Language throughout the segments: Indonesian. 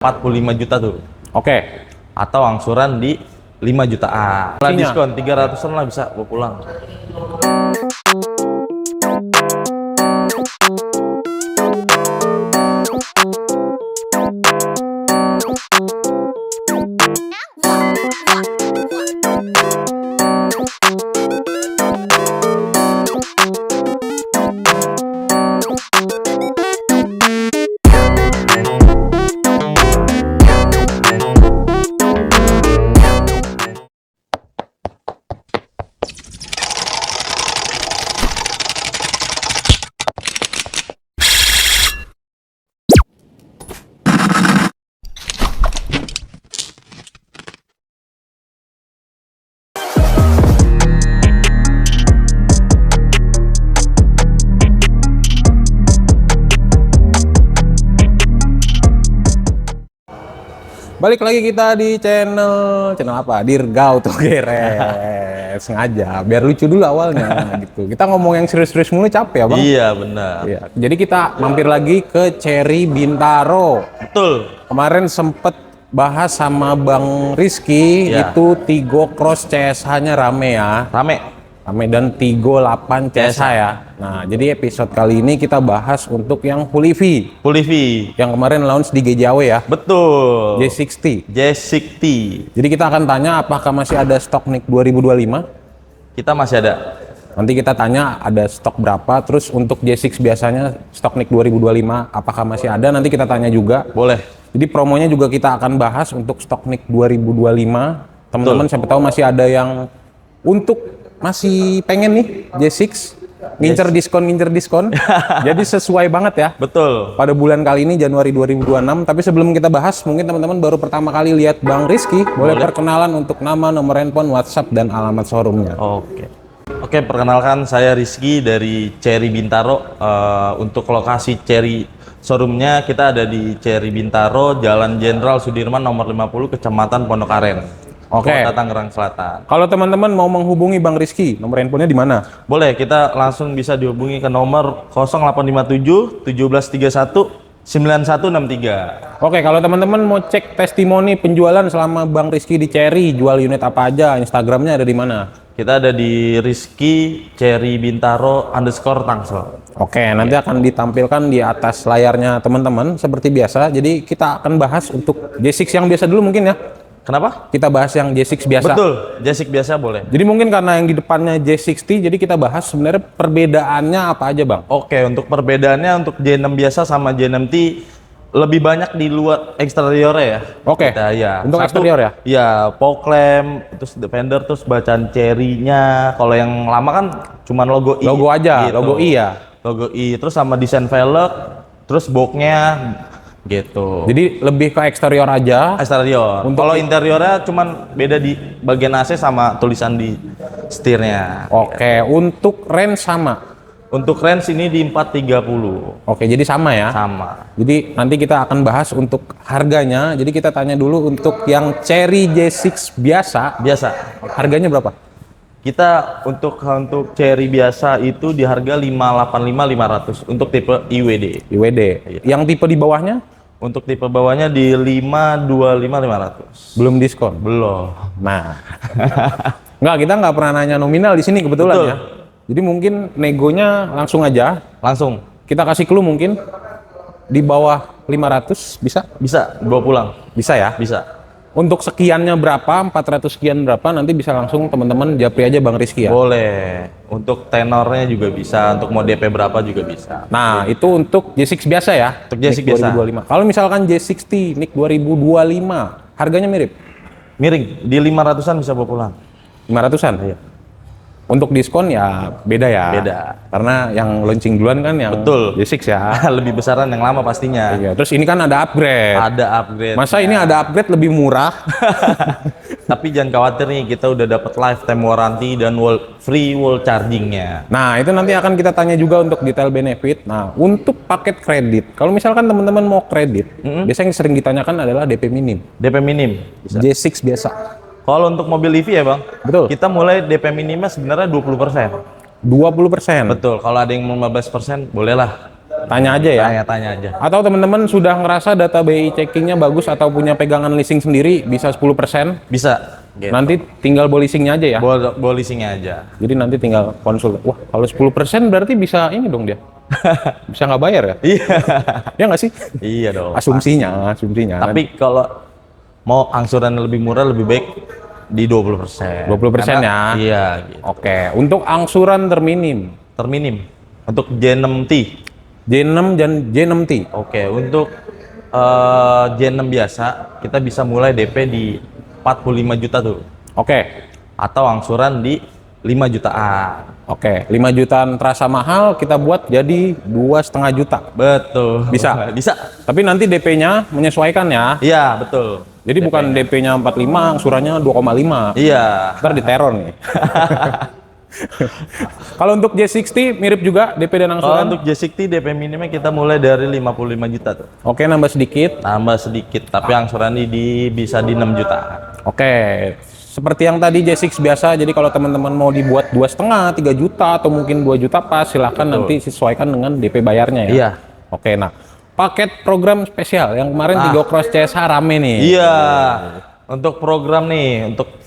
45 juta tuh. Oke. Atau angsuran di 5 jutaan. Lah diskon 300-an lah bisa bawa pulang. Balik lagi kita di channel apa? Dirgau tuh Geres. Sengaja biar lucu dulu awalnya gitu. Kita ngomong yang serius-serius mulu capek ya, Bang? Iya, benar. Iya. Jadi kita mampir lagi ke Cherry Bintaro. Betul. Kemarin sempet bahas sama Bang Rizky, Iya. itu Tigo Cross CSH-nya rame ya. Rame. Rame dan Tigo 8 CSH ya. Nah, jadi episode kali ini kita bahas untuk yang full EV. Full EV. Yang kemarin launch di GJAW ya. Betul. J60. J60. Jadi kita akan tanya apakah masih ada stok NIK 2025? Kita masih ada. Nanti kita tanya ada stok berapa, terus untuk J6 biasanya stok NIK 2025 apakah masih ada, nanti kita tanya juga. Boleh. Jadi promonya juga kita akan bahas untuk stok NIK 2025. Teman-teman siapa tahu masih ada yang untuk masih pengen nih J6 ngincer diskon. Jadi sesuai banget ya. Betul. Pada bulan kali ini Januari 2026. Tapi sebelum kita bahas, mungkin teman-teman baru pertama kali lihat Bang Rizky, boleh perkenalan untuk nama, nomor handphone, WhatsApp dan alamat showroomnya. Oke, perkenalkan saya Rizky dari Cherry Bintaro. Untuk lokasi Cherry showroomnya kita ada di Cherry Bintaro, Jalan Jenderal Sudirman nomor 50, Kecamatan Pondok Aren, Kota Tangerang Selatan. Kalau teman-teman mau menghubungi Bang Rizky, nomor handphonenya di mana? Boleh, kita langsung bisa dihubungi ke nomor 0857 1731 9163. Oke, kalau teman-teman mau cek testimoni penjualan selama Bang Rizky di Cherry, jual unit apa aja, Instagramnya ada di mana? Kita ada di Rizky Cherry Bintaro _Tangsel. Oke, nanti akan ditampilkan di atas layarnya teman-teman seperti biasa. Jadi kita akan bahas untuk J6 yang biasa dulu mungkin ya. Kenapa? Kita bahas yang J6 biasa. Betul, J6 biasa boleh. Jadi mungkin karena yang di depannya J60, jadi kita bahas sebenarnya perbedaannya apa aja, Bang? Oke, untuk perbedaannya untuk J6 biasa sama J6T lebih banyak di luar eksteriornya ya. Oke. Ya. Untuk eksterior ya? Iya, fog lamp, terus defender, terus bacaan cherry-nya. Kalau yang lama kan cuma logo I. Logo aja, gitu. logo I ya. Logo I, terus sama desain velg, terus boxnya gitu. Jadi lebih ke eksterior aja. Eksterior. Kalau interiornya cuman beda di bagian AC sama tulisan di setirnya. Oke, untuk range sama. Untuk range ini di 430. Oke, jadi sama ya? Sama. Jadi nanti kita akan bahas untuk harganya. Jadi kita tanya dulu untuk yang Cherry J6 biasa. Biasa. Harganya berapa? Kita untuk Cherry biasa itu di harga 585.500 untuk tipe IWD. IWD. Yang tipe di bawahnya? Untuk tipe bawahnya di 525.500. Belum diskon. Belum. Nah. Kita nggak pernah nanya nominal di sini kebetulan. Betul. Ya. Jadi mungkin negonya langsung aja. Langsung. Kita kasih clue mungkin di bawah 500 bisa? Bisa, bawa pulang. Bisa ya? Bisa. Untuk sekiannya berapa, 400 sekian berapa, nanti bisa langsung teman-teman japri aja Bang Rizky ya? Boleh. Untuk tenornya juga bisa, untuk mau DP berapa juga bisa. Nah, itu untuk J6 biasa ya? Untuk J6 biasa. 2025. Kalau misalkan J60 NIK 2025, harganya mirip? Miring, di 500-an bisa bawa pulang. 500-an? Iya. Untuk diskon ya beda ya? Beda. Karena yang launching duluan kan yang betul. J6 ya? Lebih besaran yang lama pastinya. Iya. Terus ini kan ada upgrade. Ada upgrade. Masa ini ada upgrade lebih murah? Tapi jangan khawatir nih, kita udah dapat lifetime warranty dan free wall chargingnya. Nah, itu nanti akan kita tanya juga untuk detail benefit. Nah, untuk paket kredit, kalau misalkan teman-teman mau kredit, biasanya yang sering ditanyakan adalah DP minim. DP minim? Bisa. J6 biasa. Kalau untuk mobil EV ya Bang? Betul. Kita mulai DP minimnya sebenarnya 20%. 20%? Betul, kalau ada yang mau 15% bolehlah. tanya aja ya. Tanya-tanya aja. Atau teman-teman sudah ngerasa data BI checkingnya bagus atau punya pegangan leasing sendiri, bisa 10%. Bisa. Gitu. Nanti tinggal bawa leasingnya aja ya. Bawa leasingnya aja. Jadi nanti tinggal konsul. Wah, kalau 10% berarti bisa ini dong dia. Bisa nggak bayar ya? Iya. Ya nggak sih? Iya dong. Asumsinya. Tapi kalau mau angsuran lebih murah lebih baik di 20%. 20% ya? Iya. Gitu. Oke. Untuk angsuran terminim. Terminim. Untuk J6T. J6 dan J6T. Oke. Untuk J6 biasa kita bisa mulai DP di 45 juta tuh. Oke. Atau angsuran di 5 jutaan. Oke. 5 jutaan terasa mahal, kita buat jadi 2,5 juta. Betul. Bisa? Bisa. Tapi nanti DP-nya menyesuaikan ya. Iya, betul. Jadi bukan DP-nya 45, angsurannya 2,5. Iya. Ntar diteror nih. Kalau untuk J60 mirip juga DP dan Kalau angsuran? untuk J60 DP minimnya kita mulai dari 55 juta tuh. Oke, nambah sedikit. Nambah sedikit, tapi angsuran bisa di 6 juta. Oke, seperti yang tadi J6 biasa, jadi kalau teman-teman mau dibuat 2,5, 3 juta atau mungkin 2 juta pas, silahkan nanti sesuaikan dengan DP bayarnya ya. Iya. Oke, nah paket program spesial yang kemarin Tigo Cross CSH rame nih. Iya. Untuk program nih, untuk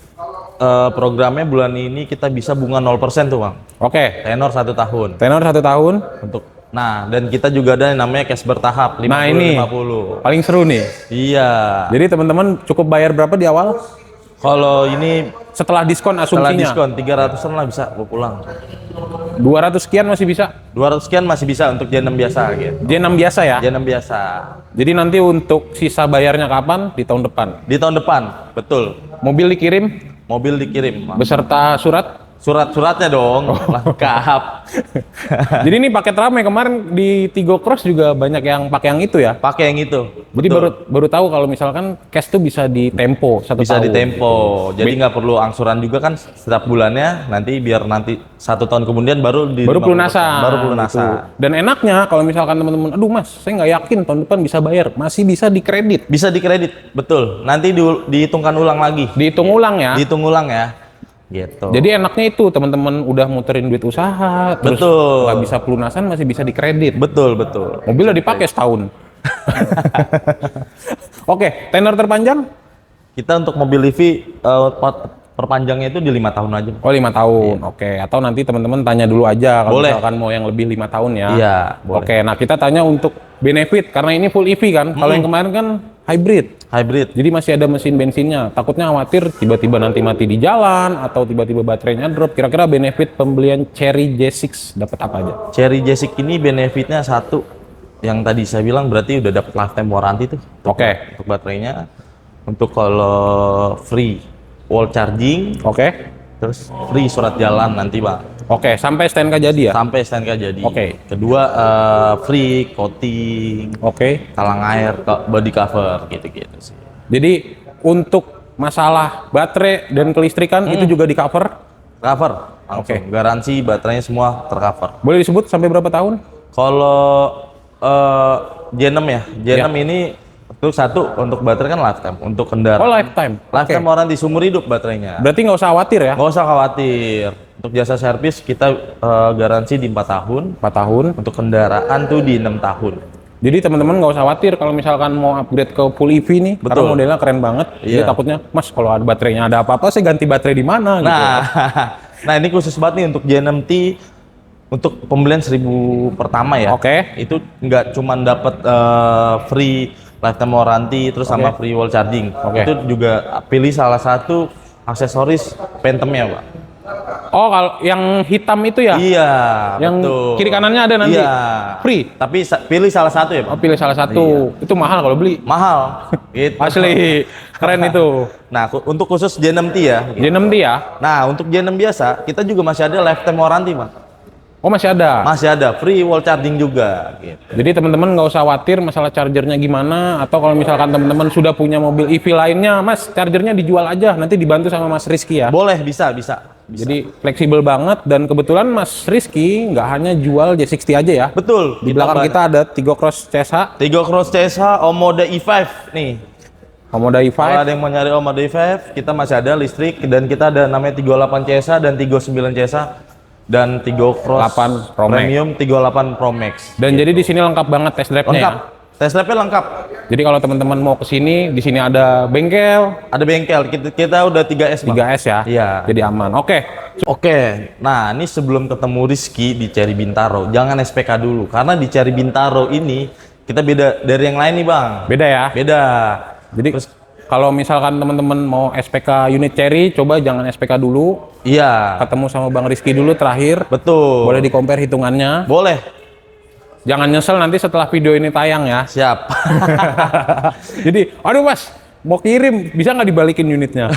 programnya bulan ini kita bisa bunga 0% tuh Bang. Oke, Tenor 1 tahun. tenor 1 tahun. Dan kita juga ada yang namanya cash bertahap 50 Nah ini 50. paling seru nih. Iya. Jadi teman-teman cukup bayar berapa di awal? Kalau ini Setelah diskon setelah asumsinya? diskon 300-an lah bisa gua pulang. 200 sekian masih bisa? 200 sekian masih bisa untuk J6 biasa gitu. J6 biasa ya? J6 biasa. Jadi nanti untuk sisa bayarnya kapan? Di tahun depan. Di tahun depan, betul. Mobil dikirim Mobil dikirim. beserta surat? Surat-suratnya dong, lengkap. Jadi ini paket rame, kemarin di Tigo Cross juga banyak yang pakai yang itu ya? Pakai yang itu. Jadi betul. baru tahu kalau misalkan cash tuh bisa ditempo 1 Bisa tahun. ditempo. Jadi nggak perlu angsuran juga kan setiap bulannya. Biar nanti 1 tahun kemudian baru Baru pelunasan. Baru pelunasan. Gitu. Dan enaknya kalau misalkan teman-teman, aduh mas, saya nggak yakin tahun depan bisa bayar, masih bisa dikredit. Bisa dikredit, betul. Nanti dihitungkan ulang lagi. Dihitung ulang ya. Dihitung ulang ya. Gitu. Jadi enaknya itu teman-teman udah muterin duit usaha, terus Betul. nggak bisa pelunasan masih bisa dikredit. Betul, betul. Mobil udah dipakai setahun. Oke, tenor terpanjang? Kita untuk mobil EV perpanjangnya itu di 5 tahun aja. Oh 5 tahun, oke. Atau nanti teman-teman tanya dulu aja kalau Boleh. misalkan mau yang lebih 5 tahun ya. Iya, boleh. Oke, nah kita tanya untuk benefit karena ini full EV kan. Kalau yang kemarin kan hybrid. Hybrid. Jadi masih ada mesin bensinnya. Takutnya khawatir tiba-tiba nanti mati di jalan atau tiba-tiba baterainya drop. Kira-kira benefit pembelian Chery J6 dapat apa aja? Chery J6 ini benefitnya satu, yang tadi saya bilang berarti udah dapat lifetime warranty tuh. Oke. Untuk baterainya, untuk kalau free wall charging, Oke. terus free surat jalan nanti Pak. Oke, sampai STNK jadi ya? Sampai STNK jadi. Oke. Kedua free coating, Oke. talang air, body cover gitu-gitu sih. Jadi untuk masalah baterai dan kelistrikan itu juga di cover? Cover, langsung. Garansi baterainya semua tercover. Boleh disebut sampai berapa tahun? Kalau J6 ya, J6 ini itu satu untuk baterai kan lifetime, untuk kendaraan. Oh lifetime. Lifetime warranty seumur hidup baterainya. Berarti nggak usah khawatir ya? Nggak usah khawatir. Untuk jasa servis kita garansi di 4 tahun. 4 tahun. Untuk kendaraan tuh di 6 tahun. Jadi teman-teman nggak usah khawatir kalau misalkan mau upgrade ke full EV nih, karena Betul. modelnya keren banget. Jadi Iya. takutnya, mas kalau ada baterainya ada apa-apa, saya ganti baterai di mana? Gitu. Nah, nah ini khusus banget nih untuk J6T untuk pembelian 1000 pertama ya. Oke. Itu nggak cuma dapat free lifetime warranty terus sama free wall charging. Oke. Itu juga pilih salah satu aksesoris Phantom-nya, Pak. Oh kalau yang hitam itu ya? Iya, Yang betul. kiri kanannya ada nanti? Iya. Free? Tapi pilih salah satu ya, Oh Pak. pilih salah satu. Itu mahal kalau beli. Mahal. Gitu. Asli, keren itu. Nah, untuk khusus J6T ya. J6D ya? Nah, untuk J6 biasa kita juga masih ada lifetime warranty, Pak. Oh masih ada? Masih ada free wall charging juga gitu. Jadi teman-teman nggak usah khawatir masalah chargernya gimana, atau kalau misalkan teman-teman sudah punya mobil EV lainnya, mas chargernya dijual aja, nanti dibantu sama Mas Rizky ya. Boleh, bisa. Jadi fleksibel banget, dan kebetulan Mas Rizky nggak hanya jual J60 aja ya. Betul. Di belakang kita ada Tigo Cross CSH, Tigo Cross CSH Omoda E5 nih. Omoda Kalau i5. ada yang mau nyari Omoda E5, kita masih ada listrik dan kita ada namanya 38 CSH dan 39 CSH. dan Tigo Cross 8 Pro Max. Premium 38 Pro Max. Dan jadi di sini lengkap banget test drive-nya Lengkap. ya. Test drive-nya lengkap. Jadi kalau teman-teman mau ke sini, di sini ada bengkel, Ada bengkel. Kita udah 3S, Bang. 3S ya. Iya. Jadi aman. Oke. Oke, nah ini sebelum ketemu Rizky di Cherry Bintaro, jangan SPK dulu. Karena di Cherry Bintaro ini, kita beda dari yang lain nih Bang. Beda ya. Beda. Jadi kalau misalkan teman-teman mau SPK unit Cherry, coba jangan SPK dulu. Iya, Ketemu sama Bang Rizky dulu terakhir. betul. Boleh di-compare hitungannya. Boleh. Jangan nyesel nanti setelah video ini tayang ya. Siap. Jadi, aduh Mas, mau kirim, bisa nggak dibalikin unitnya?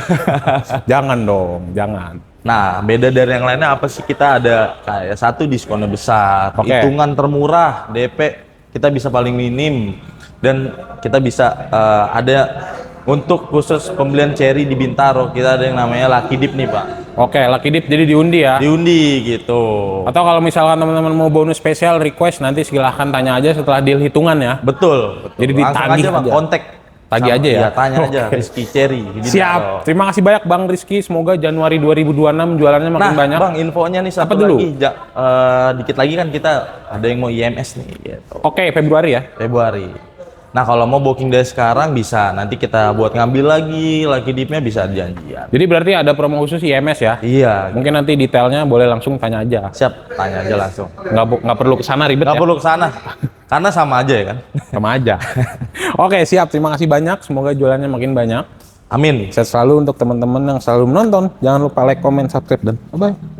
Jangan dong, jangan. Nah, beda dari yang lainnya apa sih? Kita ada kayak satu diskonnya besar, Oke. hitungan termurah, DP kita bisa paling minim, dan kita bisa ada untuk khusus pembelian Cherry di Bintaro, kita ada yang namanya Lucky Dip nih Pak. Oke, Lucky Dip jadi diundi ya. Diundi gitu. Atau kalau misalkan teman-teman mau bonus spesial request, nanti silahkan tanya aja setelah deal hitungan ya. Betul, betul. Jadi Langsung ditagih aja Bang, aja. kontak. Tagih aja ya? Iya, tanya aja Oke. Rizky Cherry di Bintaro. Siap. Terima kasih banyak Bang Rizky. Semoga Januari 2026 jualannya makin Nah, banyak. Bang, infonya nih satu Apa dulu? lagi. Dikit lagi kan kita ada yang mau IMS nih gitu. Oke, Februari ya. Februari. Nah, kalau mau booking dari sekarang bisa. Nanti kita buat ngambil lagi Dipnya bisa janjian. Jadi berarti ada promo khusus IMS ya. Iya, Mungkin nanti detailnya boleh langsung tanya aja. siap. Tanya aja langsung. Nggak perlu kesana ribet Nggak ya. perlu ke sana. Karena sama aja ya kan. Sama aja. Oke, siap. Terima kasih banyak. Semoga jualannya makin banyak. Amin. Sehat selalu untuk teman-teman yang selalu menonton. Jangan lupa like, comment, subscribe, dan bye-bye.